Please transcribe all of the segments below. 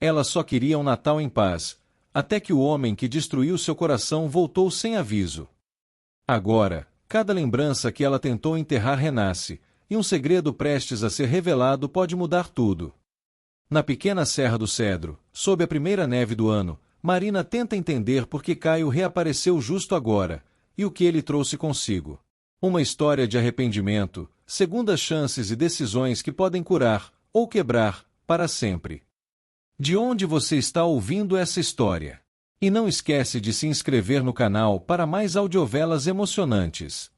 Ela só queria um Natal em paz, até que o homem que destruiu seu coração voltou sem aviso. Agora, cada lembrança que ela tentou enterrar renasce, e um segredo prestes a ser revelado pode mudar tudo. Na pequena Serra do Cedro, sob a primeira neve do ano, Marina tenta entender por que Caio reapareceu justo agora, e o que ele trouxe consigo. Uma história de arrependimento, segundas chances e decisões que podem curar, ou quebrar, para sempre. De onde você está ouvindo essa história? E não esquece de se inscrever no canal para mais audiovelas emocionantes.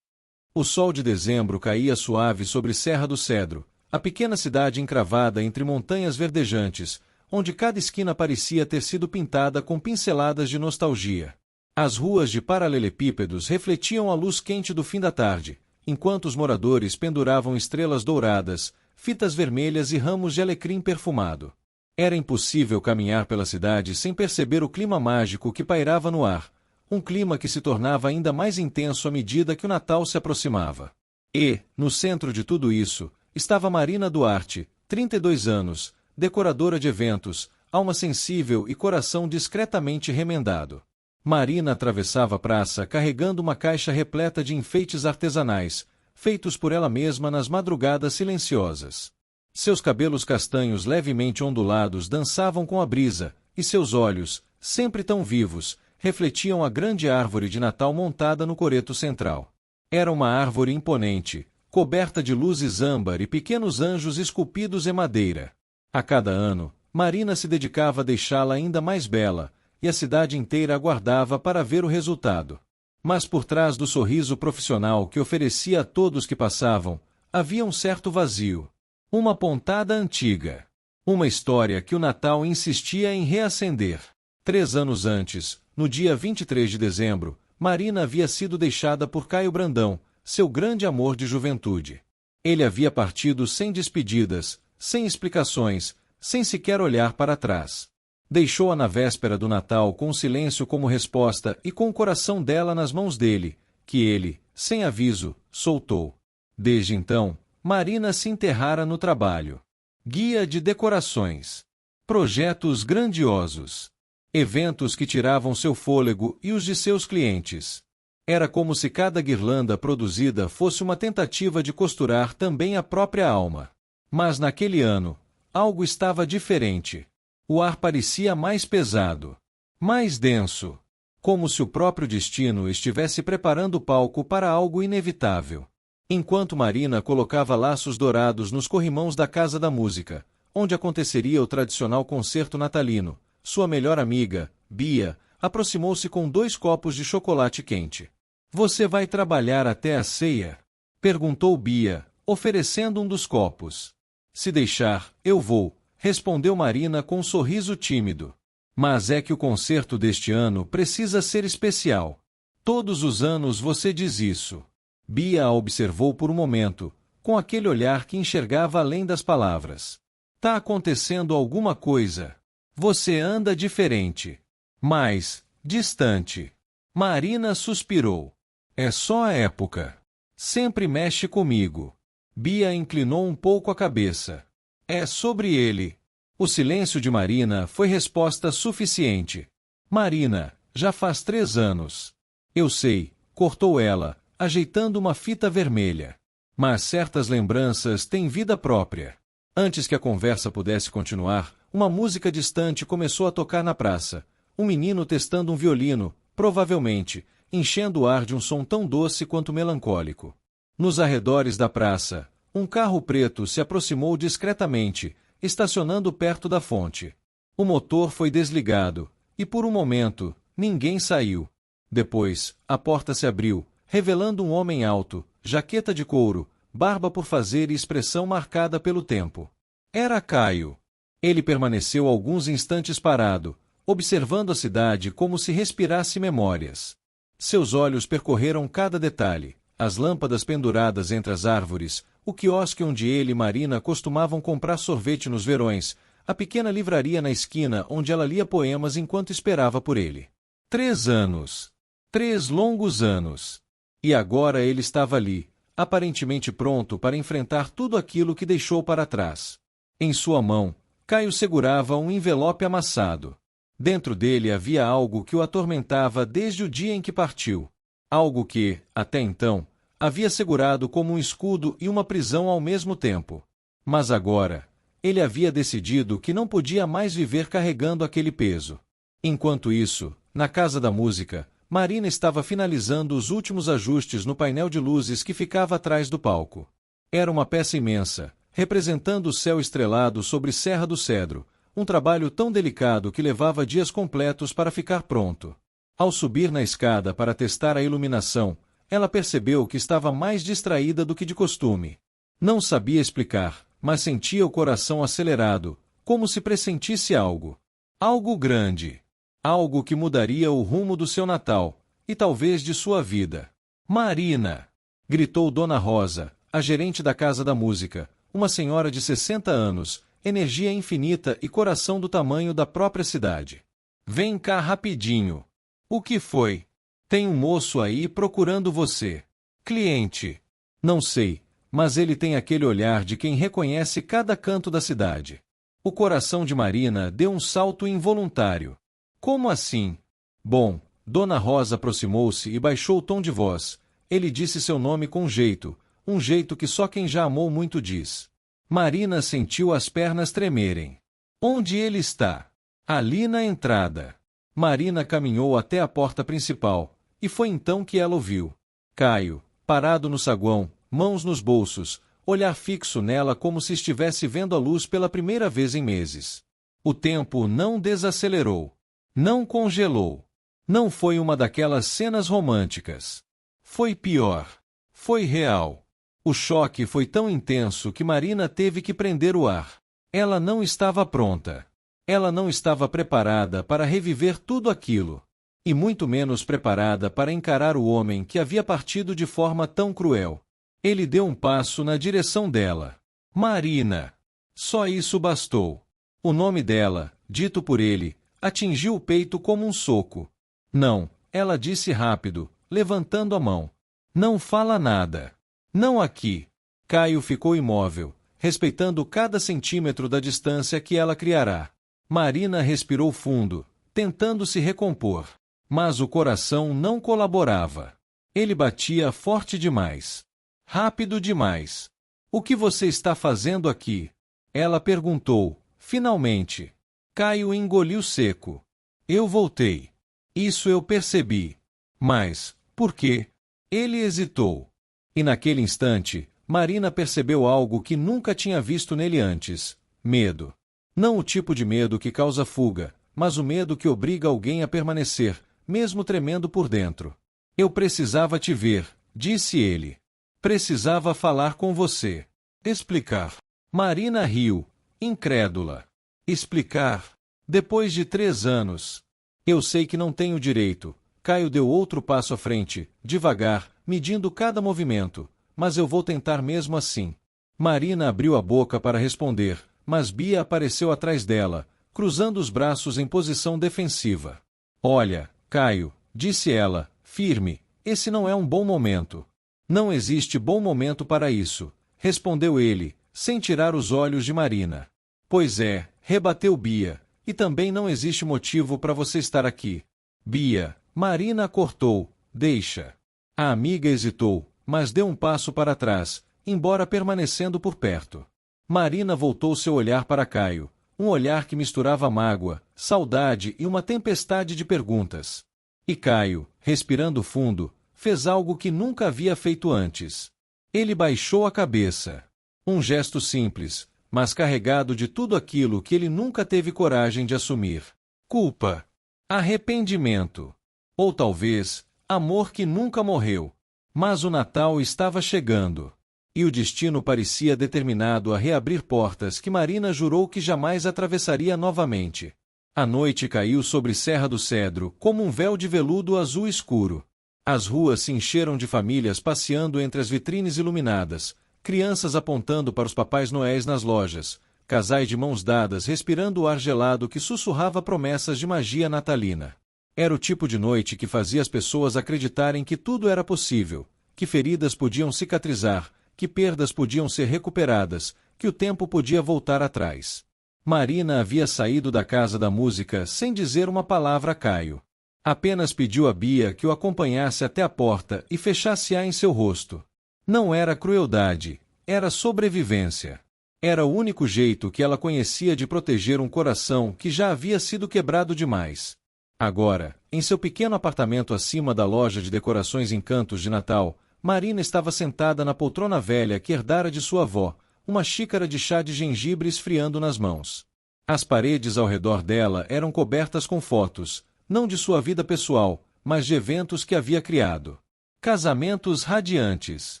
O sol de dezembro caía suave sobre Serra do Cedro, a pequena cidade encravada entre montanhas verdejantes, onde cada esquina parecia ter sido pintada com pinceladas de nostalgia. As ruas de paralelepípedos refletiam a luz quente do fim da tarde, enquanto os moradores penduravam estrelas douradas, fitas vermelhas e ramos de alecrim perfumado. Era impossível caminhar pela cidade sem perceber o clima mágico que pairava no ar, um clima que se tornava ainda mais intenso à medida que o Natal se aproximava. E, no centro de tudo isso, estava Marina Duarte, 32 anos, decoradora de eventos, alma sensível e coração discretamente remendado. Marina atravessava a praça carregando uma caixa repleta de enfeites artesanais, feitos por ela mesma nas madrugadas silenciosas. Seus cabelos castanhos levemente ondulados dançavam com a brisa, e seus olhos, sempre tão vivos, refletiam a grande árvore de Natal montada no coreto central. Era uma árvore imponente, coberta de luzes âmbar e pequenos anjos esculpidos em madeira. A cada ano, Marina se dedicava a deixá-la ainda mais bela, e a cidade inteira aguardava para ver o resultado. Mas por trás do sorriso profissional que oferecia a todos que passavam, havia um certo vazio. Uma pontada antiga. Uma história que o Natal insistia em reacender. 3 anos antes, no dia 23 de dezembro, Marina havia sido deixada por Caio Brandão, seu grande amor de juventude. Ele havia partido sem despedidas, sem explicações, sem sequer olhar para trás. Deixou-a na véspera do Natal com o silêncio como resposta e com o coração dela nas mãos dele, que ele, sem aviso, soltou. Desde então, Marina se enterrara no trabalho. Guia de decorações. Projetos grandiosos. Eventos que tiravam seu fôlego e os de seus clientes. Era como se cada guirlanda produzida fosse uma tentativa de costurar também a própria alma. Mas naquele ano, algo estava diferente. O ar parecia mais pesado, mais denso, como se o próprio destino estivesse preparando o palco para algo inevitável. Enquanto Marina colocava laços dourados nos corrimãos da Casa da Música, onde aconteceria o tradicional concerto natalino, sua melhor amiga, Bia, aproximou-se com 2 copos de chocolate quente. "Você vai trabalhar até a ceia?" perguntou Bia, oferecendo um dos copos. "Se deixar, eu vou", respondeu Marina com um sorriso tímido. "Mas é que o concerto deste ano precisa ser especial. Todos os anos você diz isso." Bia a observou por um momento, com aquele olhar que enxergava além das palavras. "Tá acontecendo alguma coisa. Você anda diferente. Mais distante." Marina suspirou. "É só a época. Sempre mexe comigo." Bia inclinou um pouco a cabeça. "É sobre ele." O silêncio de Marina foi resposta suficiente. "Marina, já faz 3 anos." "Eu sei", cortou ela, ajeitando uma fita vermelha. "Mas certas lembranças têm vida própria." Antes que a conversa pudesse continuar, uma música distante começou a tocar na praça. Um menino testando um violino, provavelmente, enchendo o ar de um som tão doce quanto melancólico. Nos arredores da praça, um carro preto se aproximou discretamente, estacionando perto da fonte. O motor foi desligado, e por um momento, ninguém saiu. Depois, a porta se abriu, revelando um homem alto, jaqueta de couro, barba por fazer e expressão marcada pelo tempo. Era Caio. Ele permaneceu alguns instantes parado, observando a cidade como se respirasse memórias. Seus olhos percorreram cada detalhe, as lâmpadas penduradas entre as árvores, o quiosque onde ele e Marina costumavam comprar sorvete nos verões, a pequena livraria na esquina onde ela lia poemas enquanto esperava por ele. 3 anos. 3 longos anos. E agora ele estava ali, aparentemente pronto para enfrentar tudo aquilo que deixou para trás. Em sua mão, Caio segurava um envelope amassado. Dentro dele havia algo que o atormentava desde o dia em que partiu. Algo que, até então, havia segurado como um escudo e uma prisão ao mesmo tempo. Mas agora, ele havia decidido que não podia mais viver carregando aquele peso. Enquanto isso, na casa da música, Marina estava finalizando os últimos ajustes no painel de luzes que ficava atrás do palco. Era uma peça imensa, representando o céu estrelado sobre Serra do Cedro, um trabalho tão delicado que levava dias completos para ficar pronto. Ao subir na escada para testar a iluminação, ela percebeu que estava mais distraída do que de costume. Não sabia explicar, mas sentia o coração acelerado, como se pressentisse algo. Algo grande. Algo que mudaria o rumo do seu Natal, e talvez de sua vida. Marina! Gritou Dona Rosa, a gerente da Casa da Música, uma senhora de 60 anos, energia infinita e coração do tamanho da própria cidade. Vem cá rapidinho. O que foi? Tem um moço aí procurando você. Cliente. Não sei, mas ele tem aquele olhar de quem reconhece cada canto da cidade. O coração de Marina deu um salto involuntário. Como assim? Bom, Dona Rosa aproximou-se e baixou o tom de voz. Ele disse seu nome com jeito, um jeito que só quem já amou muito diz. Marina sentiu as pernas tremerem. Onde ele está? Ali na entrada. Marina caminhou até a porta principal, e foi então que ela ouviu. Caio, parado no saguão, mãos nos bolsos, olhar fixo nela como se estivesse vendo a luz pela primeira vez em meses. O tempo não desacelerou. Não congelou. Não foi uma daquelas cenas românticas. Foi pior. Foi real. O choque foi tão intenso que Marina teve que prender o ar. Ela não estava pronta. Ela não estava preparada para reviver tudo aquilo. E muito menos preparada para encarar o homem que havia partido de forma tão cruel. Ele deu um passo na direção dela. Marina! Só isso bastou. O nome dela, dito por ele, atingiu o peito como um soco. Não, ela disse rápido, levantando a mão. Não fala nada. Não aqui. Caio ficou imóvel, respeitando cada centímetro da distância que ela criará. Marina respirou fundo, tentando se recompor. Mas o coração não colaborava. Ele batia forte demais. Rápido demais. O que você está fazendo aqui? Ela perguntou, finalmente. Caio engoliu seco. Eu voltei. Isso eu percebi. Mas, por quê? Ele hesitou. E naquele instante, Marina percebeu algo que nunca tinha visto nele antes. Medo. Não o tipo de medo que causa fuga, mas o medo que obriga alguém a permanecer, mesmo tremendo por dentro. Eu precisava te ver, disse ele. Precisava falar com você. Explicar. Marina riu, incrédula. Explicar. Depois de 3 anos. Eu sei que não tenho direito. Caio deu outro passo à frente, devagar, medindo cada movimento. Mas eu vou tentar mesmo assim. Marina abriu a boca para responder, mas Bia apareceu atrás dela, cruzando os braços em posição defensiva. Olha, Caio, disse ela, firme, esse não é um bom momento. Não existe bom momento para isso, respondeu ele, sem tirar os olhos de Marina. Pois é, rebateu Bia, e também não existe motivo para você estar aqui. Bia, Marina cortou, deixa. A amiga hesitou, mas deu um passo para trás, embora permanecendo por perto. Marina voltou seu olhar para Caio, um olhar que misturava mágoa, saudade e uma tempestade de perguntas. E Caio, respirando fundo, fez algo que nunca havia feito antes. Ele baixou a cabeça. Um gesto simples, mas carregado de tudo aquilo que ele nunca teve coragem de assumir. Culpa. Arrependimento. Ou talvez, amor que nunca morreu. Mas o Natal estava chegando. E o destino parecia determinado a reabrir portas que Marina jurou que jamais atravessaria novamente. A noite caiu sobre Serra do Cedro como um véu de veludo azul escuro. As ruas se encheram de famílias passeando entre as vitrines iluminadas, crianças apontando para os Papais Noéis nas lojas, casais de mãos dadas respirando o ar gelado que sussurrava promessas de magia natalina. Era o tipo de noite que fazia as pessoas acreditarem que tudo era possível, que feridas podiam cicatrizar, que perdas podiam ser recuperadas, que o tempo podia voltar atrás. Marina havia saído da casa da música sem dizer uma palavra a Caio. Apenas pediu a Bia que o acompanhasse até a porta e fechasse-a em seu rosto. Não era crueldade, era sobrevivência. Era o único jeito que ela conhecia de proteger um coração que já havia sido quebrado demais. Agora, em seu pequeno apartamento acima da loja de decorações Encantos de Natal, Marina estava sentada na poltrona velha que herdara de sua avó, uma xícara de chá de gengibre esfriando nas mãos. As paredes ao redor dela eram cobertas com fotos, não de sua vida pessoal, mas de eventos que havia criado. Casamentos radiantes.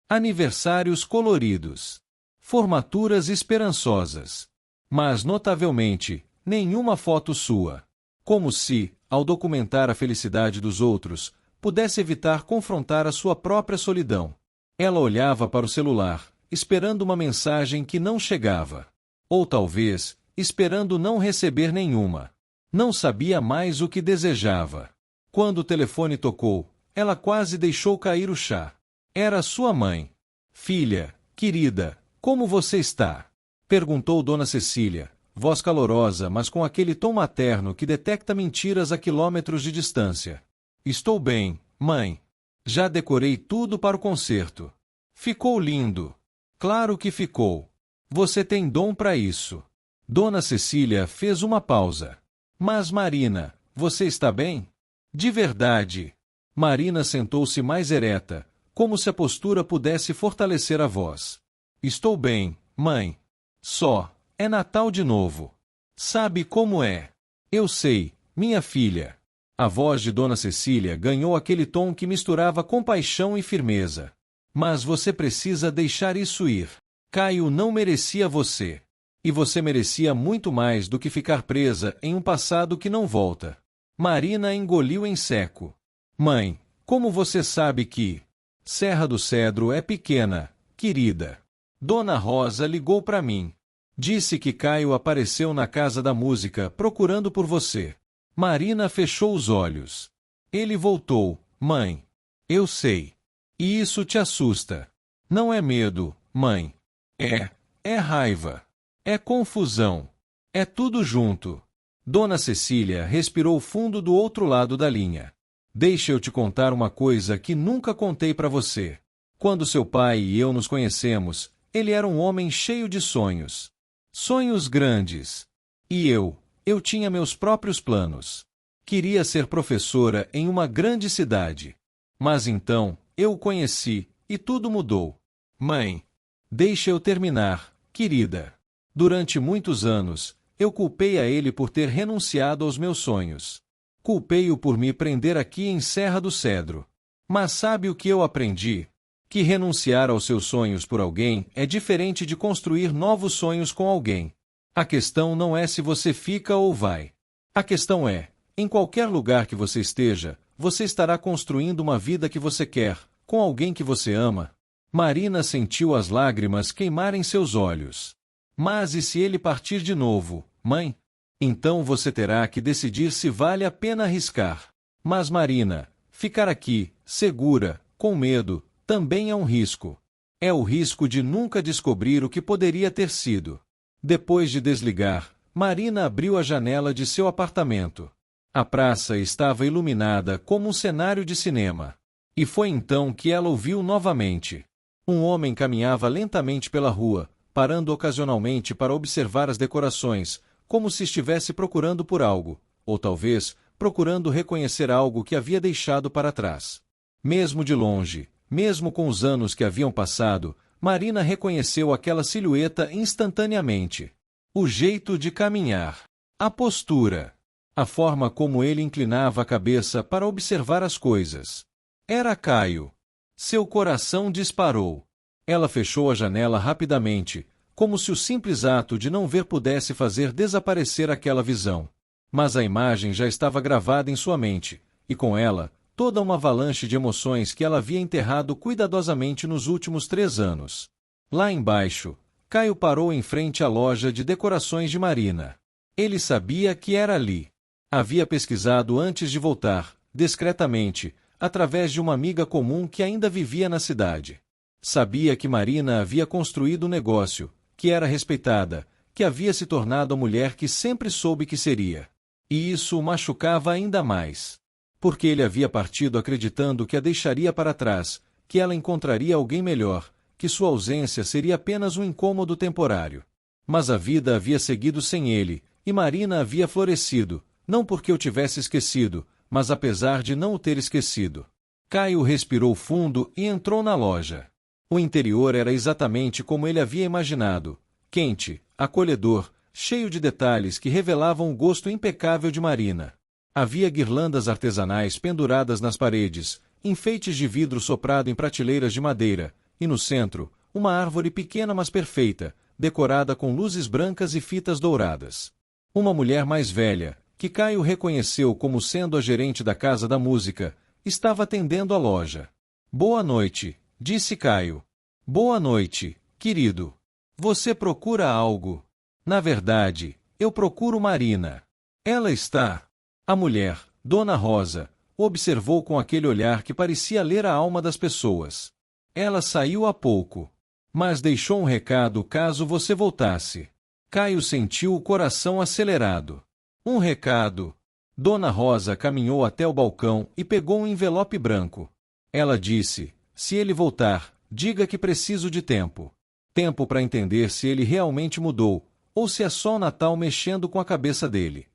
Aniversários coloridos. Formaturas esperançosas. Mas, notavelmente, nenhuma foto sua. Como se, ao documentar a felicidade dos outros, pudesse evitar confrontar a sua própria solidão. Ela olhava para o celular, esperando uma mensagem que não chegava. Ou talvez, esperando não receber nenhuma. Não sabia mais o que desejava. Quando o telefone tocou, ela quase deixou cair o chá. Era sua mãe. Filha, querida, como você está? Perguntou Dona Cecília, voz calorosa, mas com aquele tom materno que detecta mentiras a quilômetros de distância. Estou bem, mãe. Já decorei tudo para o concerto. Ficou lindo. Claro que ficou. Você tem dom para isso. Dona Cecília fez uma pausa. Mas Marina, você está bem? De verdade. Marina sentou-se mais ereta, como se a postura pudesse fortalecer a voz. Estou bem, mãe. Só, é Natal de novo. Sabe como é? Eu sei, minha filha. A voz de Dona Cecília ganhou aquele tom que misturava compaixão e firmeza. Mas você precisa deixar isso ir. Caio não merecia você. E você merecia muito mais do que ficar presa em um passado que não volta. Marina engoliu em seco. Mãe, como você sabe que Serra do Cedro é pequena, querida? Dona Rosa ligou para mim. Disse que Caio apareceu na casa da música procurando por você. Marina fechou os olhos. Ele voltou, mãe. Eu sei. E isso te assusta. Não é medo, mãe. É raiva. É confusão. É tudo junto. Dona Cecília respirou fundo do outro lado da linha. Deixa eu te contar uma coisa que nunca contei para você. Quando seu pai e eu nos conhecemos, ele era um homem cheio de sonhos. Sonhos grandes. E eu tinha meus próprios planos. Queria ser professora em uma grande cidade. Mas então, eu o conheci, e tudo mudou. Mãe, deixa eu terminar, querida. Durante muitos anos, eu culpei a ele por ter renunciado aos meus sonhos. Culpei-o por me prender aqui em Serra do Cedro. Mas sabe o que eu aprendi? Que renunciar aos seus sonhos por alguém é diferente de construir novos sonhos com alguém. A questão não é se você fica ou vai. A questão é, em qualquer lugar que você esteja, você estará construindo uma vida que você quer, com alguém que você ama. Marina sentiu as lágrimas queimarem seus olhos. Mas e se ele partir de novo, mãe? Então você terá que decidir se vale a pena arriscar. Mas Marina, ficar aqui, segura, com medo, também é um risco. É o risco de nunca descobrir o que poderia ter sido. Depois de desligar, Marina abriu a janela de seu apartamento. A praça estava iluminada como um cenário de cinema. E foi então que ela ouviu novamente. Um homem caminhava lentamente pela rua, parando ocasionalmente para observar as decorações, como se estivesse procurando por algo, ou talvez, procurando reconhecer algo que havia deixado para trás. Mesmo de longe, mesmo com os anos que haviam passado, Marina reconheceu aquela silhueta instantaneamente. O jeito de caminhar, a postura, a forma como ele inclinava a cabeça para observar as coisas. Era Caio. Seu coração disparou. Ela fechou a janela rapidamente, como se o simples ato de não ver pudesse fazer desaparecer aquela visão. Mas a imagem já estava gravada em sua mente, e com ela, toda uma avalanche de emoções que ela havia enterrado cuidadosamente nos últimos 3 anos. Lá embaixo, Caio parou em frente à loja de decorações de Marina. Ele sabia que era ali. Havia pesquisado antes de voltar, discretamente, através de uma amiga comum que ainda vivia na cidade. Sabia que Marina havia construído um negócio, que era respeitada, que havia se tornado a mulher que sempre soube que seria. E isso o machucava ainda mais. Porque ele havia partido acreditando que a deixaria para trás, que ela encontraria alguém melhor, que sua ausência seria apenas um incômodo temporário. Mas a vida havia seguido sem ele, e Marina havia florescido, não porque o tivesse esquecido, mas apesar de não o ter esquecido. Caio respirou fundo e entrou na loja. O interior era exatamente como ele havia imaginado, quente, acolhedor, cheio de detalhes que revelavam o gosto impecável de Marina. Havia guirlandas artesanais penduradas nas paredes, enfeites de vidro soprado em prateleiras de madeira, e no centro, uma árvore pequena mas perfeita, decorada com luzes brancas e fitas douradas. Uma mulher mais velha, que Caio reconheceu como sendo a gerente da Casa da Música, estava atendendo a loja. Boa noite, disse Caio. Boa noite, querido. Você procura algo? Na verdade, eu procuro Marina. Ela está... A mulher, Dona Rosa, observou com aquele olhar que parecia ler a alma das pessoas. Ela saiu há pouco. Mas deixou um recado caso você voltasse. Caio sentiu o coração acelerado. Um recado. Dona Rosa caminhou até o balcão e pegou um envelope branco. Ela disse, se ele voltar, diga que preciso de tempo. Tempo para entender se ele realmente mudou, ou se é só o Natal mexendo com a cabeça dele.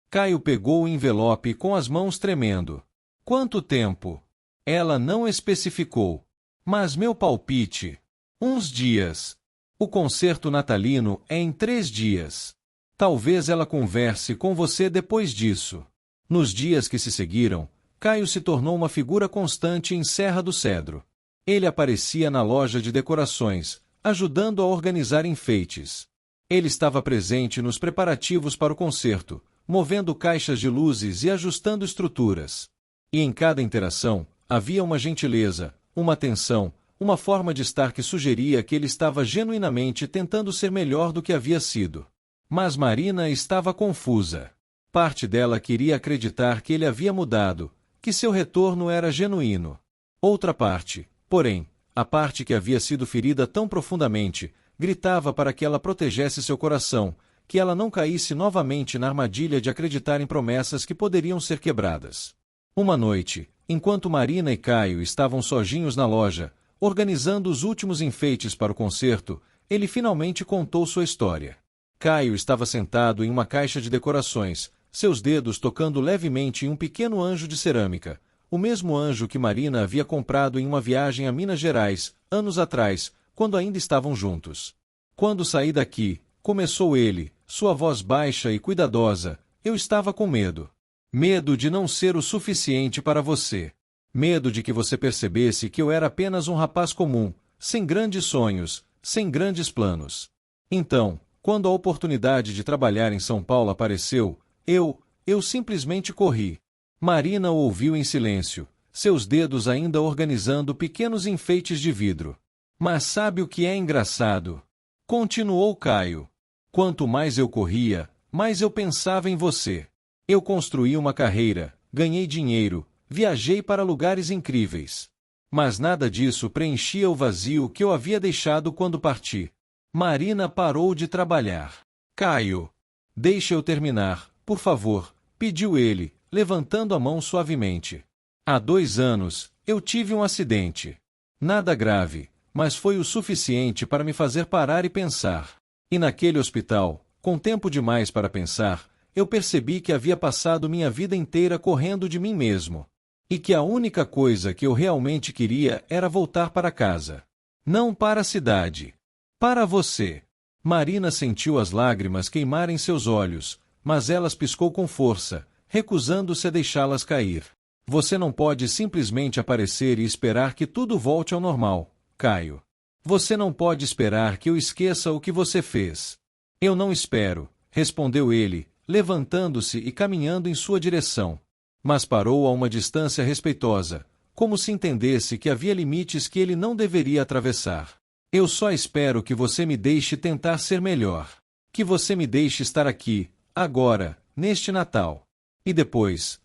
Caio pegou o envelope com as mãos tremendo. Quanto tempo? Ela não especificou. Mas meu palpite... Uns dias. O concerto natalino é em 3 dias. Talvez ela converse com você depois disso. Nos dias que se seguiram, Caio se tornou uma figura constante em Serra do Cedro. Ele aparecia na loja de decorações, ajudando a organizar enfeites. Ele estava presente nos preparativos para o concerto, movendo caixas de luzes e ajustando estruturas. E em cada interação, havia uma gentileza, uma atenção, uma forma de estar que sugeria que ele estava genuinamente tentando ser melhor do que havia sido. Mas Marina estava confusa. Parte dela queria acreditar que ele havia mudado, que seu retorno era genuíno. Outra parte, porém, a parte que havia sido ferida tão profundamente, gritava para que ela protegesse seu coração, que ela não caísse novamente na armadilha de acreditar em promessas que poderiam ser quebradas. Uma noite, enquanto Marina e Caio estavam sozinhos na loja, organizando os últimos enfeites para o concerto, ele finalmente contou sua história. Caio estava sentado em uma caixa de decorações, seus dedos tocando levemente em um pequeno anjo de cerâmica, o mesmo anjo que Marina havia comprado em uma viagem a Minas Gerais, anos atrás, quando ainda estavam juntos. Quando saí daqui, começou ele, sua voz baixa e cuidadosa, eu estava com medo. Medo de não ser o suficiente para você. Medo de que você percebesse que eu era apenas um rapaz comum, sem grandes sonhos, sem grandes planos. Então, quando a oportunidade de trabalhar em São Paulo apareceu, eu simplesmente corri. Marina o ouviu em silêncio, seus dedos ainda organizando pequenos enfeites de vidro. Mas sabe o que é engraçado? Continuou Caio. Quanto mais eu corria, mais eu pensava em você. Eu construí uma carreira, ganhei dinheiro, viajei para lugares incríveis. Mas nada disso preenchia o vazio que eu havia deixado quando parti. Marina parou de trabalhar. Caio, deixe eu terminar, por favor, pediu ele, levantando a mão suavemente. Há 2 anos, eu tive um acidente. Nada grave, mas foi o suficiente para me fazer parar e pensar. E naquele hospital, com tempo demais para pensar, eu percebi que havia passado minha vida inteira correndo de mim mesmo. E que a única coisa que eu realmente queria era voltar para casa. Não para a cidade. Para você. Marina sentiu as lágrimas queimarem seus olhos, mas elas piscou com força, recusando-se a deixá-las cair. Você não pode simplesmente aparecer e esperar que tudo volte ao normal, Caio. Você não pode esperar que eu esqueça o que você fez. Eu não espero, respondeu ele, levantando-se e caminhando em sua direção. Mas parou a uma distância respeitosa, como se entendesse que havia limites que ele não deveria atravessar. Eu só espero que você me deixe tentar ser melhor. Que você me deixe estar aqui, agora, neste Natal. E depois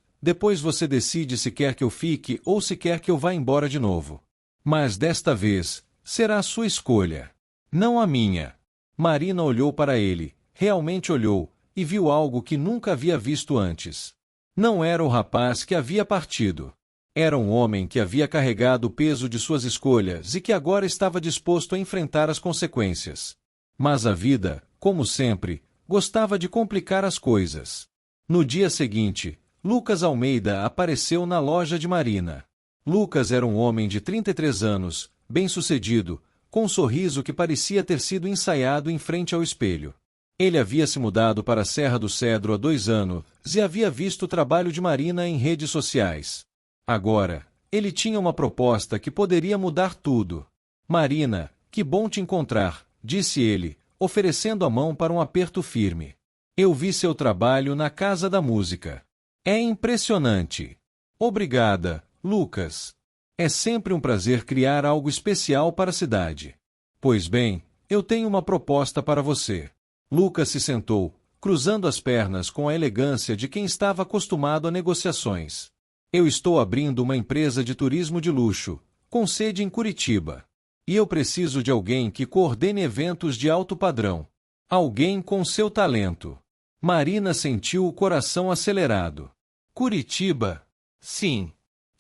você decide se quer que eu fique ou se quer que eu vá embora de novo. Mas desta vez, será a sua escolha. Não a minha. Marina olhou para ele, realmente olhou, e viu algo que nunca havia visto antes. Não era o rapaz que havia partido. Era um homem que havia carregado o peso de suas escolhas e que agora estava disposto a enfrentar as consequências. Mas a vida, como sempre, gostava de complicar as coisas. No dia seguinte, Lucas Almeida apareceu na loja de Marina. Lucas era um homem de 33 anos, bem-sucedido, com um sorriso que parecia ter sido ensaiado em frente ao espelho. Ele havia se mudado para a Serra do Cedro há 2 anos e havia visto o trabalho de Marina em redes sociais. Agora, ele tinha uma proposta que poderia mudar tudo. Marina, que bom te encontrar, disse ele, oferecendo a mão para um aperto firme. Eu vi seu trabalho na Casa da Música. É impressionante. Obrigada, Lucas. É sempre um prazer criar algo especial para a cidade. Pois bem, eu tenho uma proposta para você. Lucas se sentou, cruzando as pernas com a elegância de quem estava acostumado a negociações. Eu estou abrindo uma empresa de turismo de luxo, com sede em Curitiba. E eu preciso de alguém que coordene eventos de alto padrão. Alguém com seu talento. Marina sentiu o coração acelerado. Curitiba? Sim.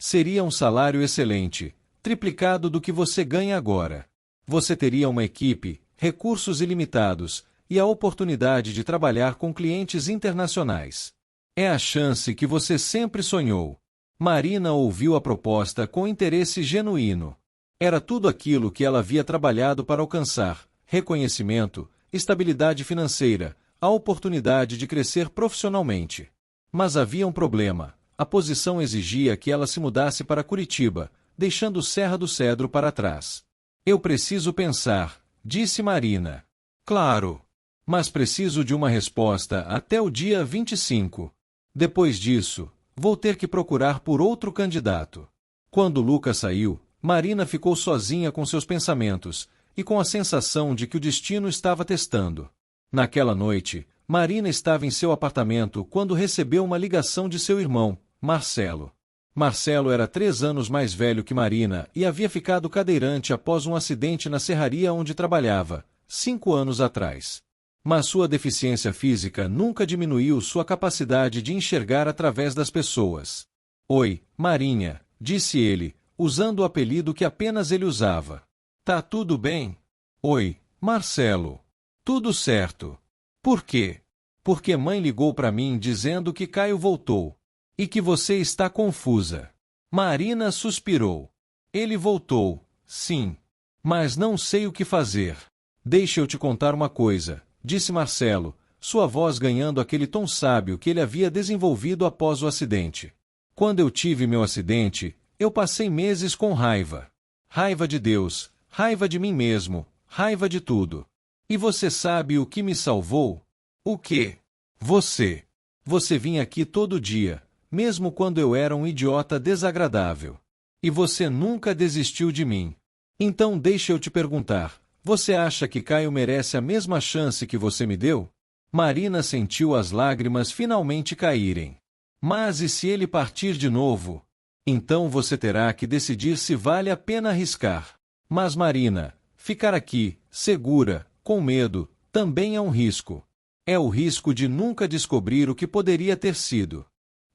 Seria um salário excelente, triplicado do que você ganha agora. Você teria uma equipe, recursos ilimitados e a oportunidade de trabalhar com clientes internacionais. É a chance que você sempre sonhou. Marina ouviu a proposta com interesse genuíno. Era tudo aquilo que ela havia trabalhado para alcançar: reconhecimento, estabilidade financeira, a oportunidade de crescer profissionalmente. Mas havia um problema: a posição exigia que ela se mudasse para Curitiba, deixando Serra do Cedro para trás. Eu preciso pensar, disse Marina. Claro. Mas preciso de uma resposta até o dia 25. Depois disso, vou ter que procurar por outro candidato. Quando Lucas saiu, Marina ficou sozinha com seus pensamentos e com a sensação de que o destino estava testando. Naquela noite, Marina estava em seu apartamento quando recebeu uma ligação de seu irmão, Marcelo. Marcelo era 3 anos mais velho que Marina e havia ficado cadeirante após um acidente na serraria onde trabalhava, 5 anos atrás. Mas sua deficiência física nunca diminuiu sua capacidade de enxergar através das pessoas. Oi, Marinha, disse ele, usando o apelido que apenas ele usava. Tá tudo bem? Oi, Marcelo. Tudo certo. Por quê? Porque mãe ligou para mim dizendo que Caio voltou. E que você está confusa. Marina suspirou. Ele voltou, sim. Mas não sei o que fazer. Deixa eu te contar uma coisa, disse Marcelo, sua voz ganhando aquele tom sábio que ele havia desenvolvido após o acidente. Quando eu tive meu acidente, eu passei meses com raiva. Raiva de Deus, raiva de mim mesmo, raiva de tudo. E você sabe o que me salvou? O quê? Você. Você vinha aqui todo dia, mesmo quando eu era um idiota desagradável. E você nunca desistiu de mim. Então deixa eu te perguntar, você acha que Caio merece a mesma chance que você me deu? Marina sentiu as lágrimas finalmente caírem. Mas e se ele partir de novo? Então você terá que decidir se vale a pena arriscar. Mas Marina, ficar aqui, segura, com medo, também é um risco. É o risco de nunca descobrir o que poderia ter sido.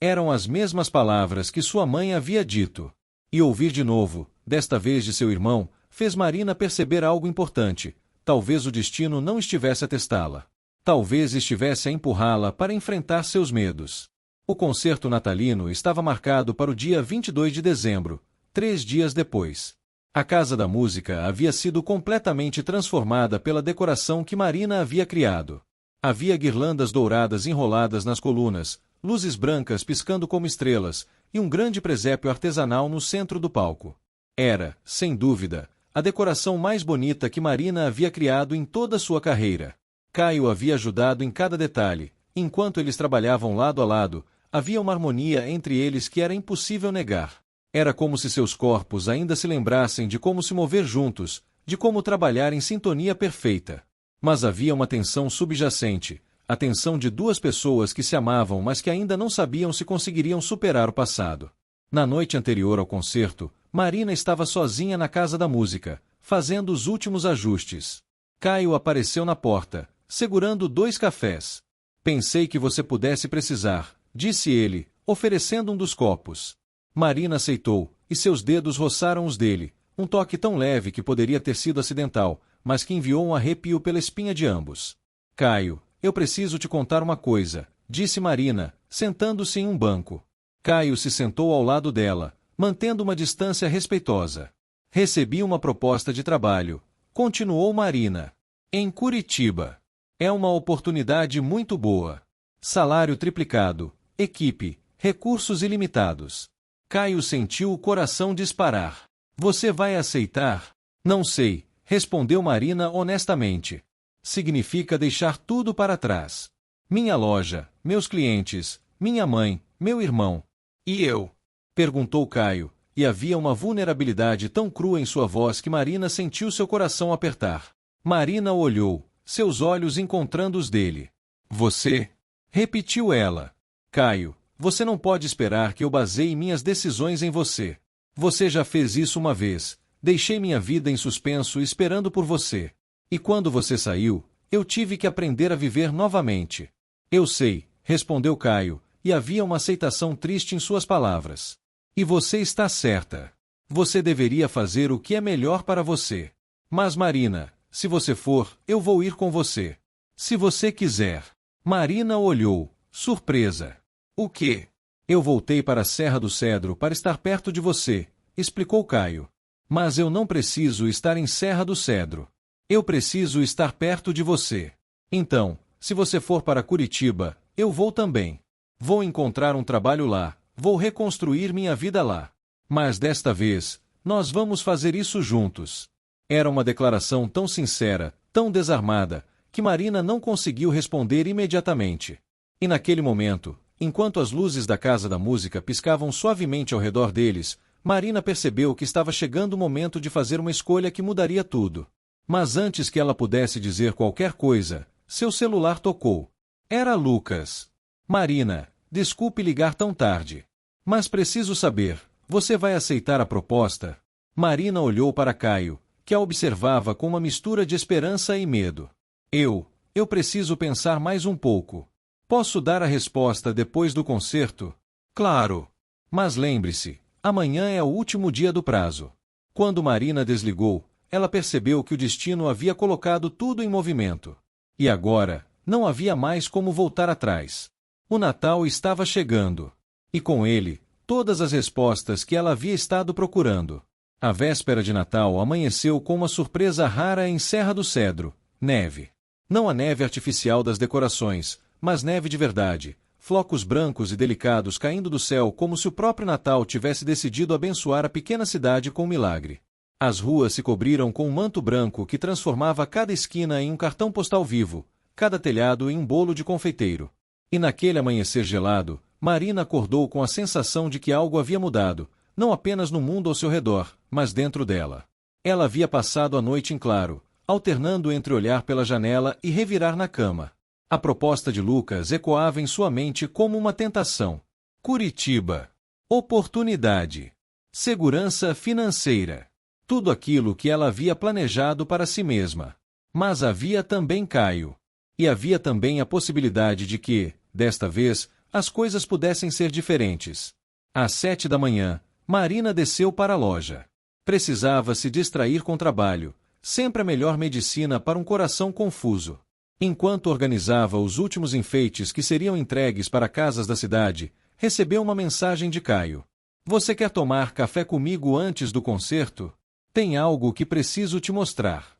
Eram as mesmas palavras que sua mãe havia dito. E ouvir de novo, desta vez de seu irmão, fez Marina perceber algo importante. Talvez o destino não estivesse a testá-la. Talvez estivesse a empurrá-la para enfrentar seus medos. O concerto natalino estava marcado para o dia 22 de dezembro, 3 dias depois. A Casa da Música havia sido completamente transformada pela decoração que Marina havia criado. Havia guirlandas douradas enroladas nas colunas, luzes brancas piscando como estrelas, e um grande presépio artesanal no centro do palco. Era, sem dúvida, a decoração mais bonita que Marina havia criado em toda sua carreira. Caio havia ajudado em cada detalhe. Enquanto eles trabalhavam lado a lado, havia uma harmonia entre eles que era impossível negar. Era como se seus corpos ainda se lembrassem de como se mover juntos, de como trabalhar em sintonia perfeita. Mas havia uma tensão subjacente, a tensão de 2 pessoas que se amavam mas que ainda não sabiam se conseguiriam superar o passado. Na noite anterior ao concerto, Marina estava sozinha na Casa da Música, fazendo os últimos ajustes. Caio apareceu na porta, segurando 2 cafés. Pensei que você pudesse precisar, disse ele, oferecendo um dos copos. Marina aceitou, e seus dedos roçaram os dele, um toque tão leve que poderia ter sido acidental, mas que enviou um arrepio pela espinha de ambos. Caio, eu preciso te contar uma coisa, disse Marina, sentando-se em um banco. Caio se sentou ao lado dela, mantendo uma distância respeitosa. Recebi uma proposta de trabalho, continuou Marina. Em Curitiba. É uma oportunidade muito boa. Salário triplicado, equipe, recursos ilimitados. Caio sentiu o coração disparar. Você vai aceitar? Não sei, respondeu Marina honestamente. Significa deixar tudo para trás. Minha loja, meus clientes, minha mãe, meu irmão. E eu? Perguntou Caio, e havia uma vulnerabilidade tão crua em sua voz que Marina sentiu seu coração apertar. Marina olhou, seus olhos encontrando os dele. Você? Repetiu ela. Caio, você não pode esperar que eu baseie minhas decisões em você. Você já fez isso uma vez, deixei minha vida em suspenso esperando por você. E quando você saiu, eu tive que aprender a viver novamente. Eu sei, respondeu Caio, e havia uma aceitação triste em suas palavras. E você está certa. Você deveria fazer o que é melhor para você. Mas Marina, se você for, eu vou ir com você. Se você quiser. Marina olhou, surpresa. O quê? Eu voltei para a Serra do Cedro para estar perto de você, explicou Caio. Mas eu não preciso estar em Serra do Cedro. Eu preciso estar perto de você. Então, se você for para Curitiba, eu vou também. Vou encontrar um trabalho lá, vou reconstruir minha vida lá. Mas desta vez, nós vamos fazer isso juntos. Era uma declaração tão sincera, tão desarmada, que Marina não conseguiu responder imediatamente. E naquele momento, enquanto as luzes da Casa da Música piscavam suavemente ao redor deles, Marina percebeu que estava chegando o momento de fazer uma escolha que mudaria tudo. Mas antes que ela pudesse dizer qualquer coisa, seu celular tocou. Era Lucas. Marina, desculpe ligar tão tarde. Mas preciso saber, você vai aceitar a proposta? Marina olhou para Caio, que a observava com uma mistura de esperança e medo. Eu preciso pensar mais um pouco. Posso dar a resposta depois do concerto? Claro. Mas lembre-se, amanhã é o último dia do prazo. Quando Marina desligou, ela percebeu que o destino havia colocado tudo em movimento. E agora, não havia mais como voltar atrás. O Natal estava chegando. E com ele, todas as respostas que ela havia estado procurando. A véspera de Natal amanheceu com uma surpresa rara em Serra do Cedro: neve. Não a neve artificial das decorações, mas neve de verdade, flocos brancos e delicados caindo do céu como se o próprio Natal tivesse decidido abençoar a pequena cidade com um milagre. As ruas se cobriram com um manto branco que transformava cada esquina em um cartão postal vivo, cada telhado em um bolo de confeiteiro. E naquele amanhecer gelado, Marina acordou com a sensação de que algo havia mudado, não apenas no mundo ao seu redor, mas dentro dela. Ela havia passado a noite em claro, alternando entre olhar pela janela e revirar na cama. A proposta de Lucas ecoava em sua mente como uma tentação. Curitiba. Oportunidade. Segurança financeira. Tudo aquilo que ela havia planejado para si mesma. Mas havia também Caio. E havia também a possibilidade de que, desta vez, as coisas pudessem ser diferentes. Às 7 da manhã, Marina desceu para a loja. Precisava se distrair com trabalho, sempre a melhor medicina para um coração confuso. Enquanto organizava os últimos enfeites que seriam entregues para casas da cidade, recebeu uma mensagem de Caio. Você quer tomar café comigo antes do concerto? Tem algo que preciso te mostrar.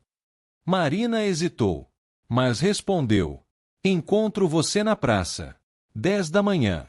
Marina hesitou, mas respondeu. Encontro você na praça. 10 da manhã.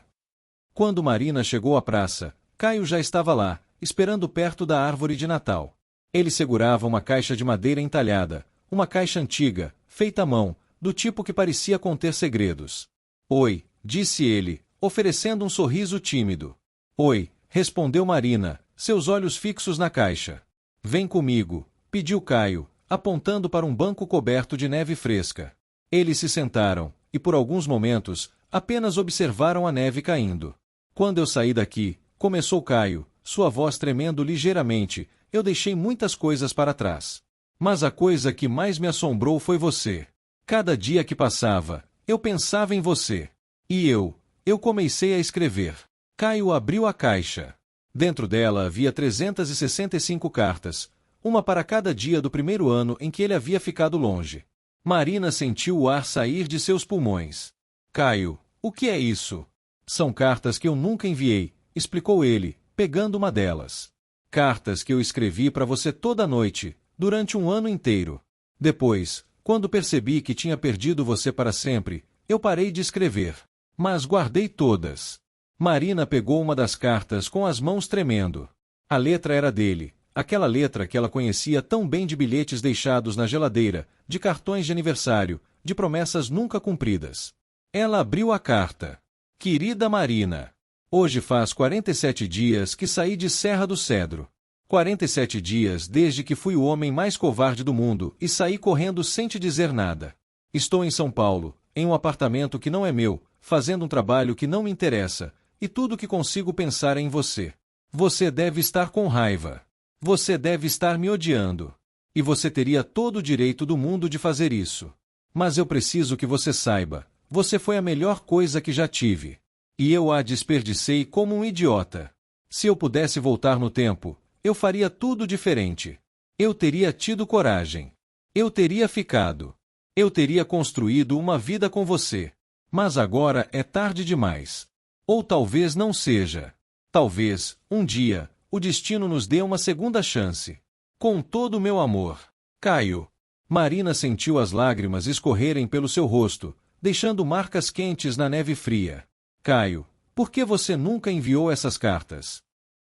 Quando Marina chegou à praça, Caio já estava lá, esperando perto da árvore de Natal. Ele segurava uma caixa de madeira entalhada, uma caixa antiga, feita à mão, do tipo que parecia conter segredos. Oi, disse ele, oferecendo um sorriso tímido. Oi, respondeu Marina, seus olhos fixos na caixa. Vem comigo, pediu Caio, apontando para um banco coberto de neve fresca. Eles se sentaram, e por alguns momentos, apenas observaram a neve caindo. Quando eu saí daqui, começou Caio, sua voz tremendo ligeiramente, eu deixei muitas coisas para trás. Mas a coisa que mais me assombrou foi você. Cada dia que passava, eu pensava em você. E eu comecei a escrever. Caio abriu a caixa. Dentro dela havia 365 cartas, uma para cada dia do primeiro ano em que ele havia ficado longe. Marina sentiu o ar sair de seus pulmões. Caio, o que é isso? São cartas que eu nunca enviei, explicou ele, pegando uma delas. Cartas que eu escrevi para você toda noite, durante um ano inteiro. Depois, quando percebi que tinha perdido você para sempre, eu parei de escrever. Mas guardei todas. Marina pegou uma das cartas com as mãos tremendo. A letra era dele, aquela letra que ela conhecia tão bem de bilhetes deixados na geladeira, de cartões de aniversário, de promessas nunca cumpridas. Ela abriu a carta. Querida Marina, hoje faz 47 dias que saí de Serra do Cedro. 47 dias desde que fui o homem mais covarde do mundo e saí correndo sem te dizer nada. Estou em São Paulo, em um apartamento que não é meu, fazendo um trabalho que não me interessa, e tudo que consigo pensar é em você. Você deve estar com raiva. Você deve estar me odiando. E você teria todo o direito do mundo de fazer isso. Mas eu preciso que você saiba, você foi a melhor coisa que já tive. E eu a desperdicei como um idiota. Se eu pudesse voltar no tempo, eu faria tudo diferente. Eu teria tido coragem. Eu teria ficado. Eu teria construído uma vida com você. Mas agora é tarde demais. Ou talvez não seja. Talvez, um dia, o destino nos dê uma segunda chance. Com todo o meu amor. Caio. Marina sentiu as lágrimas escorrerem pelo seu rosto, deixando marcas quentes na neve fria. Caio, por que você nunca enviou essas cartas?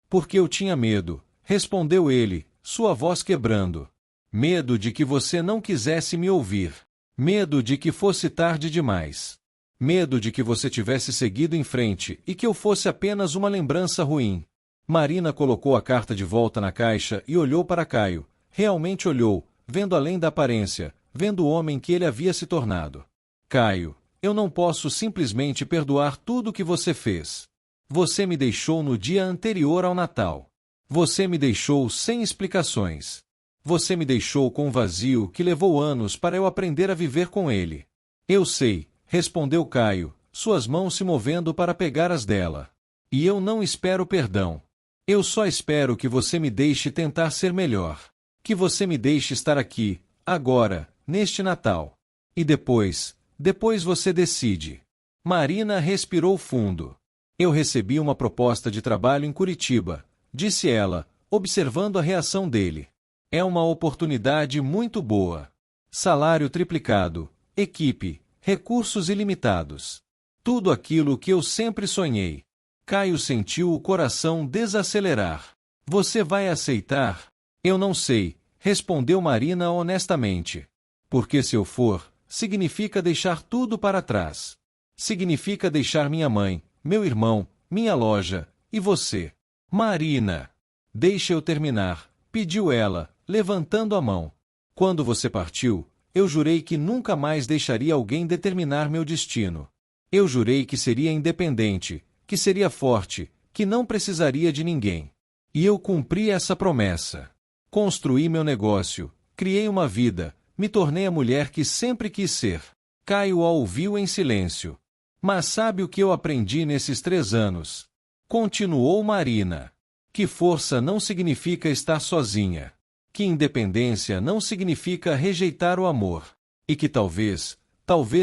Porque eu tinha medo, respondeu ele, sua voz quebrando. Medo de que você não quisesse me ouvir. Medo de que fosse tarde demais. Medo de que você tivesse seguido em frente e que eu fosse apenas uma lembrança ruim. Marina colocou a carta de volta na caixa e olhou para Caio. Realmente olhou, vendo além da aparência, vendo o homem que ele havia se tornado. Caio, eu não posso simplesmente perdoar tudo o que você fez. Você me deixou no dia anterior ao Natal. Você me deixou sem explicações. Você me deixou com um vazio que levou anos para eu aprender a viver com ele. Eu sei, respondeu Caio, suas mãos se movendo para pegar as dela. E eu não espero perdão. Eu só espero que você me deixe tentar ser melhor. Que você me deixe estar aqui, agora, neste Natal. E depois você decide. Marina respirou fundo. Eu recebi uma proposta de trabalho em Curitiba, disse ela, observando a reação dele. É uma oportunidade muito boa. Salário triplicado, equipe, recursos ilimitados. Tudo aquilo que eu sempre sonhei. Caio sentiu o coração desacelerar. Você vai aceitar? Eu não sei, respondeu Marina honestamente. Porque se eu for, significa deixar tudo para trás. Significa deixar minha mãe, meu irmão, minha loja, e você. Marina! Deixa eu terminar, pediu ela, levantando a mão. Quando você partiu, eu jurei que nunca mais deixaria alguém determinar meu destino. Eu jurei que seria independente, que seria forte, que não precisaria de ninguém. E eu cumpri essa promessa. Construí meu negócio, criei uma vida, me tornei a mulher que sempre quis ser. Caio a ouviu em silêncio. Mas sabe o que eu aprendi nesses 3 anos? Continuou Marina. Que força não significa estar sozinha. Que independência não significa rejeitar o amor. E que talvez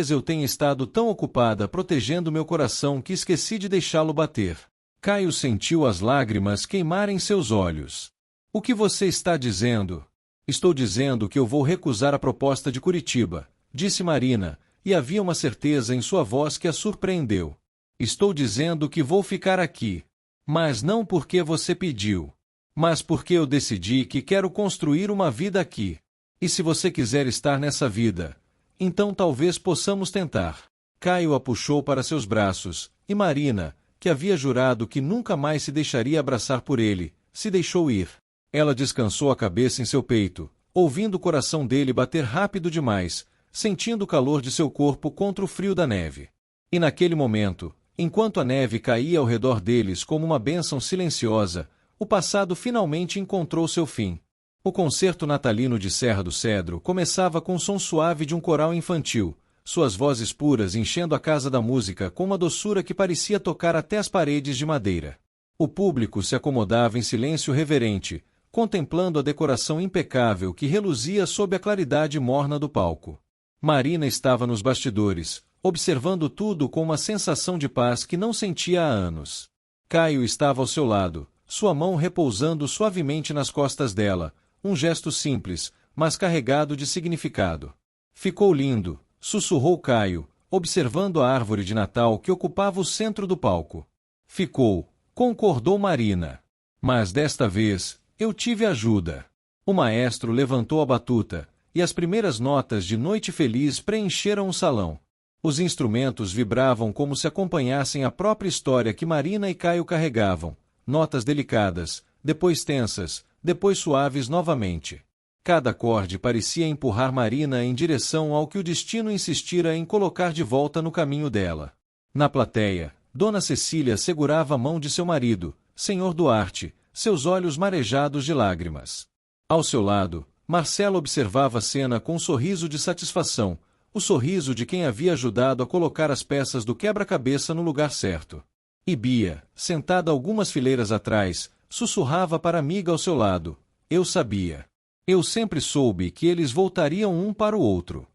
eu tenha estado tão ocupada protegendo meu coração que esqueci de deixá-lo bater. Caio sentiu as lágrimas queimarem seus olhos. O que você está dizendo? Estou dizendo que eu vou recusar a proposta de Curitiba, disse Marina, e havia uma certeza em sua voz que a surpreendeu. Estou dizendo que vou ficar aqui. Mas não porque você pediu. Mas porque eu decidi que quero construir uma vida aqui. E se você quiser estar nessa vida, então talvez possamos tentar. Caio a puxou para seus braços, e Marina, que havia jurado que nunca mais se deixaria abraçar por ele, se deixou ir. Ela descansou a cabeça em seu peito, ouvindo o coração dele bater rápido demais, sentindo o calor de seu corpo contra o frio da neve. E naquele momento, enquanto a neve caía ao redor deles como uma bênção silenciosa, o passado finalmente encontrou seu fim. O concerto natalino de Serra do Cedro começava com o som suave de um coral infantil, suas vozes puras enchendo a casa da música com uma doçura que parecia tocar até as paredes de madeira. O público se acomodava em silêncio reverente, contemplando a decoração impecável que reluzia sob a claridade morna do palco. Marina estava nos bastidores, observando tudo com uma sensação de paz que não sentia há anos. Caio estava ao seu lado, sua mão repousando suavemente nas costas dela, um gesto simples, mas carregado de significado. Ficou lindo, sussurrou Caio, observando a árvore de Natal que ocupava o centro do palco. Ficou, concordou Marina. Mas desta vez, eu tive ajuda. O maestro levantou a batuta, e as primeiras notas de Noite Feliz preencheram o salão. Os instrumentos vibravam como se acompanhassem a própria história que Marina e Caio carregavam, notas delicadas, depois tensas, depois suaves novamente. Cada acorde parecia empurrar Marina em direção ao que o destino insistira em colocar de volta no caminho dela. Na plateia, Dona Cecília segurava a mão de seu marido, Senhor Duarte, seus olhos marejados de lágrimas. Ao seu lado, Marcelo observava a cena com um sorriso de satisfação, o sorriso de quem havia ajudado a colocar as peças do quebra-cabeça no lugar certo. E Bia, sentada algumas fileiras atrás, sussurrava para a amiga ao seu lado: eu sabia. Eu sempre soube que eles voltariam um para o outro.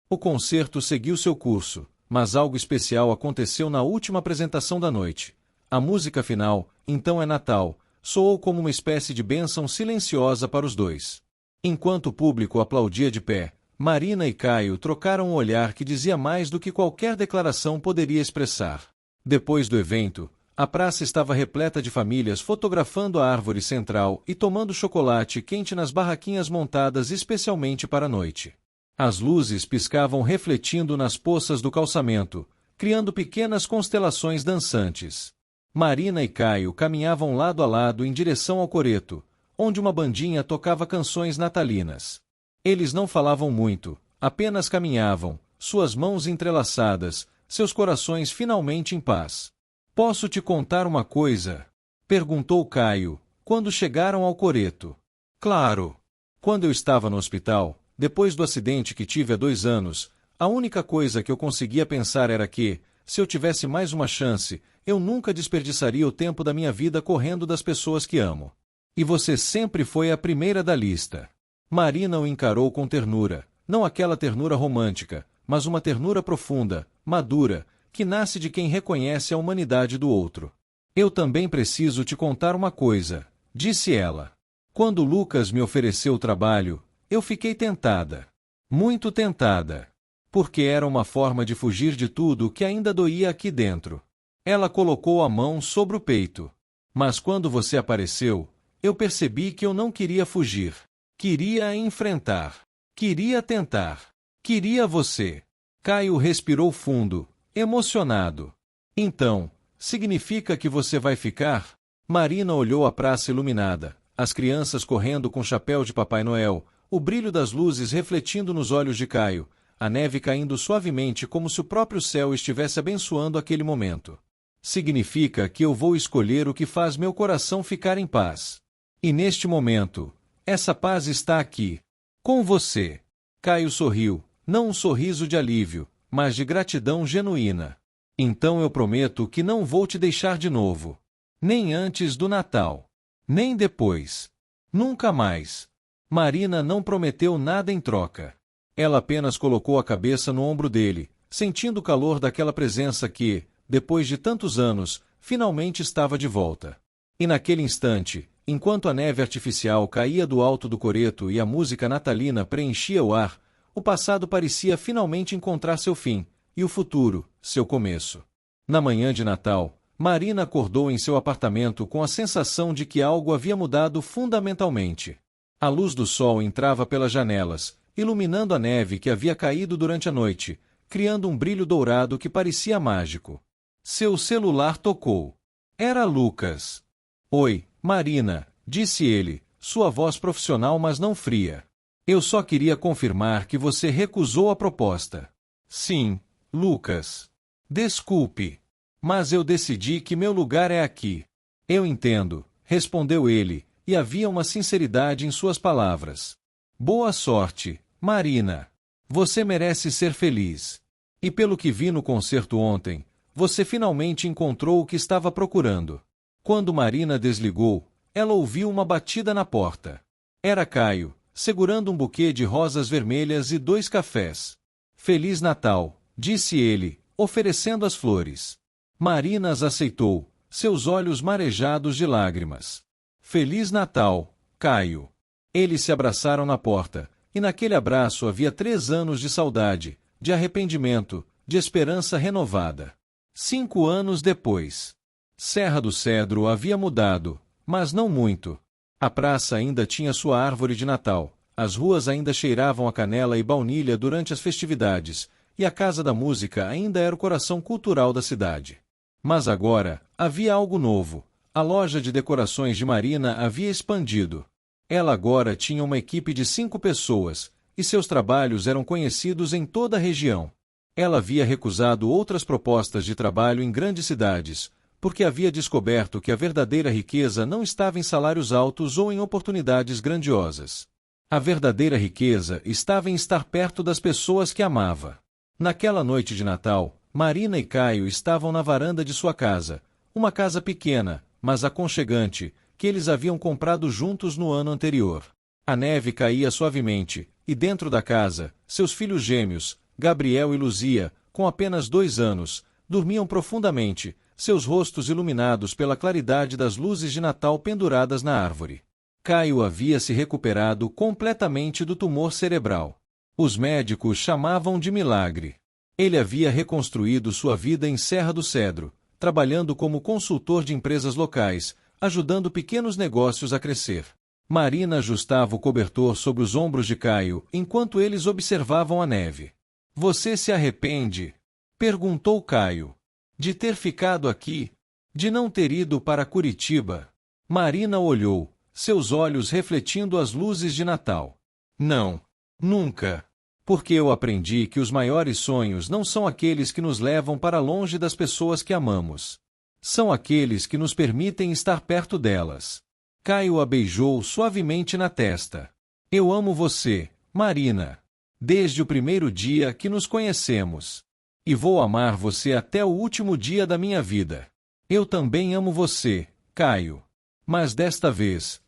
O concerto seguiu seu curso, mas algo especial aconteceu na última apresentação da noite. A música final, Então é Natal, soou como uma espécie de bênção silenciosa para os dois. Enquanto o público aplaudia de pé, Marina e Caio trocaram um olhar que dizia mais do que qualquer declaração poderia expressar. Depois do evento, a praça estava repleta de famílias fotografando a árvore central e tomando chocolate quente nas barraquinhas montadas especialmente para a noite. As luzes piscavam refletindo nas poças do calçamento, criando pequenas constelações dançantes. Marina e Caio caminhavam lado a lado em direção ao coreto, onde uma bandinha tocava canções natalinas. Eles não falavam muito, apenas caminhavam, suas mãos entrelaçadas, seus corações finalmente em paz. Posso te contar uma coisa? Perguntou Caio, quando chegaram ao coreto. Claro. Quando eu estava no hospital, depois do acidente que tive há 2 anos, a única coisa que eu conseguia pensar era que, se eu tivesse mais uma chance, eu nunca desperdiçaria o tempo da minha vida correndo das pessoas que amo. E você sempre foi a primeira da lista. Marina o encarou com ternura, não aquela ternura romântica, mas uma ternura profunda, madura, que nasce de quem reconhece a humanidade do outro. Eu também preciso te contar uma coisa, disse ela. Quando Lucas me ofereceu o trabalho, eu fiquei tentada. Muito tentada. Porque era uma forma de fugir de tudo que ainda doía aqui dentro. Ela colocou a mão sobre o peito. Mas quando você apareceu, eu percebi que eu não queria fugir. Queria enfrentar. Queria tentar. Queria você. Caio respirou fundo, emocionado. Então, significa que você vai ficar? Marina olhou a praça iluminada, as crianças correndo com chapéu de Papai Noel, o brilho das luzes refletindo nos olhos de Caio, a neve caindo suavemente como se o próprio céu estivesse abençoando aquele momento. Significa que eu vou escolher o que faz meu coração ficar em paz. E neste momento, essa paz está aqui, com você. Caio sorriu, não um sorriso de alívio, mas de gratidão genuína. Então eu prometo que não vou te deixar de novo. Nem antes do Natal. Nem depois. Nunca mais. Marina não prometeu nada em troca. Ela apenas colocou a cabeça no ombro dele, sentindo o calor daquela presença que, depois de tantos anos, finalmente estava de volta. E naquele instante, enquanto a neve artificial caía do alto do coreto e a música natalina preenchia o ar, o passado parecia finalmente encontrar seu fim, e o futuro, seu começo. Na manhã de Natal, Marina acordou em seu apartamento com a sensação de que algo havia mudado fundamentalmente. A luz do sol entrava pelas janelas, iluminando a neve que havia caído durante a noite, criando um brilho dourado que parecia mágico. Seu celular tocou. Era Lucas. Oi, Marina, disse ele, sua voz profissional mas não fria. Eu só queria confirmar que você recusou a proposta. Sim, Lucas. Desculpe. Mas eu decidi que meu lugar é aqui. Eu entendo, respondeu ele, e havia uma sinceridade em suas palavras. Boa sorte, Marina. Você merece ser feliz. E pelo que vi no concerto ontem, você finalmente encontrou o que estava procurando. Quando Marina desligou, ela ouviu uma batida na porta. Era Caio, segurando um buquê de rosas vermelhas e 2 cafés. Feliz Natal, disse ele, oferecendo as flores. Marina as aceitou, seus olhos marejados de lágrimas. Feliz Natal, Caio. Eles se abraçaram na porta, e naquele abraço havia 3 anos de saudade, de arrependimento, de esperança renovada. 5 anos depois. Serra do Cedro havia mudado, mas não muito. A praça ainda tinha sua árvore de Natal, as ruas ainda cheiravam a canela e baunilha durante as festividades, e a Casa da Música ainda era o coração cultural da cidade. Mas agora, havia algo novo. A loja de decorações de Marina havia expandido. Ela agora tinha uma equipe de 5 pessoas, e seus trabalhos eram conhecidos em toda a região. Ela havia recusado outras propostas de trabalho em grandes cidades, porque havia descoberto que a verdadeira riqueza não estava em salários altos ou em oportunidades grandiosas. A verdadeira riqueza estava em estar perto das pessoas que amava. Naquela noite de Natal, Marina e Caio estavam na varanda de sua casa, uma casa pequena, mas aconchegante, que eles haviam comprado juntos no ano anterior. A neve caía suavemente, e dentro da casa, seus filhos gêmeos, Gabriel e Luzia, com apenas 2 anos, dormiam profundamente, seus rostos iluminados pela claridade das luzes de Natal penduradas na árvore. Caio havia se recuperado completamente do tumor cerebral. Os médicos chamavam de milagre. Ele havia reconstruído sua vida em Serra do Cedro, trabalhando como consultor de empresas locais, ajudando pequenos negócios a crescer. Marina ajustava o cobertor sobre os ombros de Caio enquanto eles observavam a neve. Você se arrepende? Perguntou Caio. De ter ficado aqui? De não ter ido para Curitiba? Marina olhou, seus olhos refletindo as luzes de Natal. Não. Nunca. Porque eu aprendi que os maiores sonhos não são aqueles que nos levam para longe das pessoas que amamos. São aqueles que nos permitem estar perto delas. Caio a beijou suavemente na testa. Eu amo você, Marina. Desde o primeiro dia que nos conhecemos. E vou amar você até o último dia da minha vida. Eu também amo você, Caio. Mas desta vez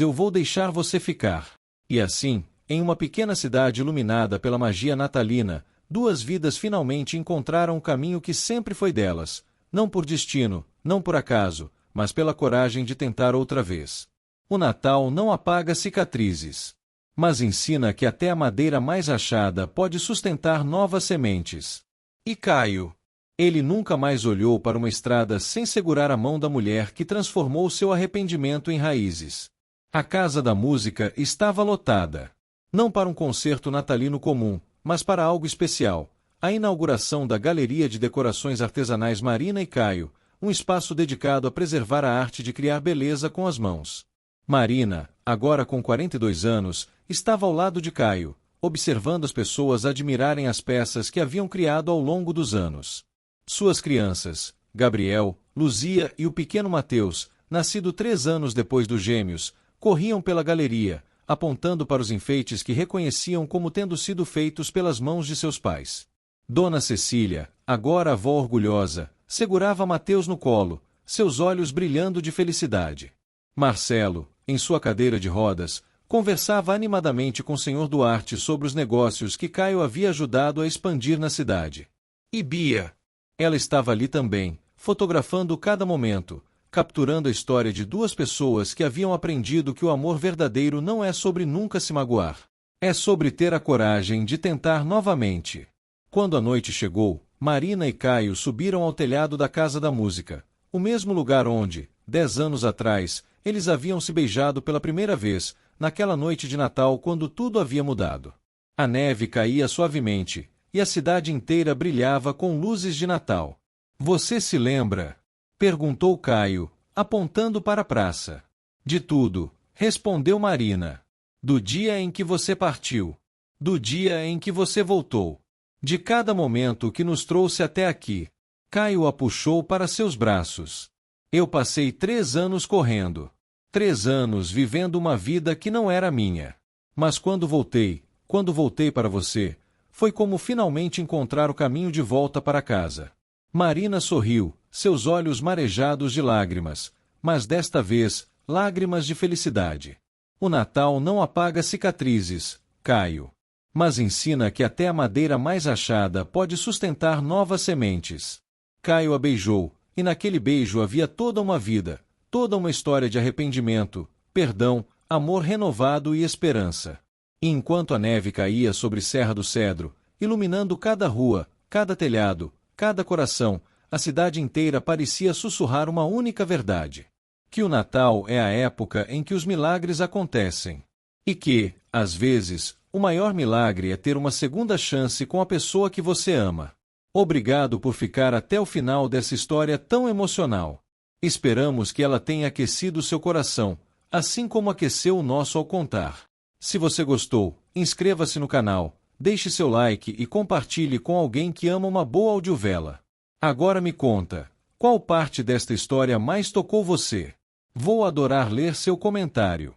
eu vou deixar você ficar. E assim, em uma pequena cidade iluminada pela magia natalina, 2 vidas finalmente encontraram o caminho que sempre foi delas, não por destino, não por acaso, mas pela coragem de tentar outra vez. O Natal não apaga cicatrizes, mas ensina que até a madeira mais rachada pode sustentar novas sementes. E Caio? Ele nunca mais olhou para uma estrada sem segurar a mão da mulher que transformou seu arrependimento em raízes. A Casa da Música estava lotada. Não para um concerto natalino comum, mas para algo especial. A inauguração da Galeria de Decorações Artesanais Marina e Caio, um espaço dedicado a preservar a arte de criar beleza com as mãos. Marina, agora com 42 anos, estava ao lado de Caio, observando as pessoas admirarem as peças que haviam criado ao longo dos anos. Suas crianças, Gabriel, Luzia e o pequeno Mateus, nascido 3 anos depois dos gêmeos, corriam pela galeria, apontando para os enfeites que reconheciam como tendo sido feitos pelas mãos de seus pais. Dona Cecília, agora avó orgulhosa, segurava Mateus no colo, seus olhos brilhando de felicidade. Marcelo, em sua cadeira de rodas, conversava animadamente com o Sr. Duarte sobre os negócios que Caio havia ajudado a expandir na cidade. E Bia? Ela estava ali também, fotografando cada momento, capturando a história de 2 pessoas que haviam aprendido que o amor verdadeiro não é sobre nunca se magoar. É sobre ter a coragem de tentar novamente. Quando a noite chegou, Marina e Caio subiram ao telhado da Casa da Música, o mesmo lugar onde, 10 anos atrás, eles haviam se beijado pela primeira vez, naquela noite de Natal quando tudo havia mudado. A neve caía suavemente, e a cidade inteira brilhava com luzes de Natal. Você se lembra? Perguntou Caio, apontando para a praça. De tudo, respondeu Marina. Do dia em que você partiu. Do dia em que você voltou. De cada momento que nos trouxe até aqui. Caio a puxou para seus braços. Eu passei 3 anos correndo. 3 anos vivendo uma vida que não era minha. Mas quando voltei para você, foi como finalmente encontrar o caminho de volta para casa. Marina sorriu, seus olhos marejados de lágrimas, mas desta vez, lágrimas de felicidade. O Natal não apaga cicatrizes, Caio. Mas ensina que até a madeira mais achada pode sustentar novas sementes. Caio a beijou, e naquele beijo havia toda uma vida, toda uma história de arrependimento, perdão, amor renovado e esperança. E enquanto a neve caía sobre Serra do Cedro, iluminando cada rua, cada telhado, cada coração, a cidade inteira parecia sussurrar uma única verdade: que o Natal é a época em que os milagres acontecem. E que, às vezes, o maior milagre é ter uma segunda chance com a pessoa que você ama. Obrigado por ficar até o final dessa história tão emocional. Esperamos que ela tenha aquecido seu coração, assim como aqueceu o nosso ao contar. Se você gostou, inscreva-se no canal, deixe seu like e compartilhe com alguém que ama uma boa audiovela. Agora me conta, qual parte desta história mais tocou você? Vou adorar ler seu comentário.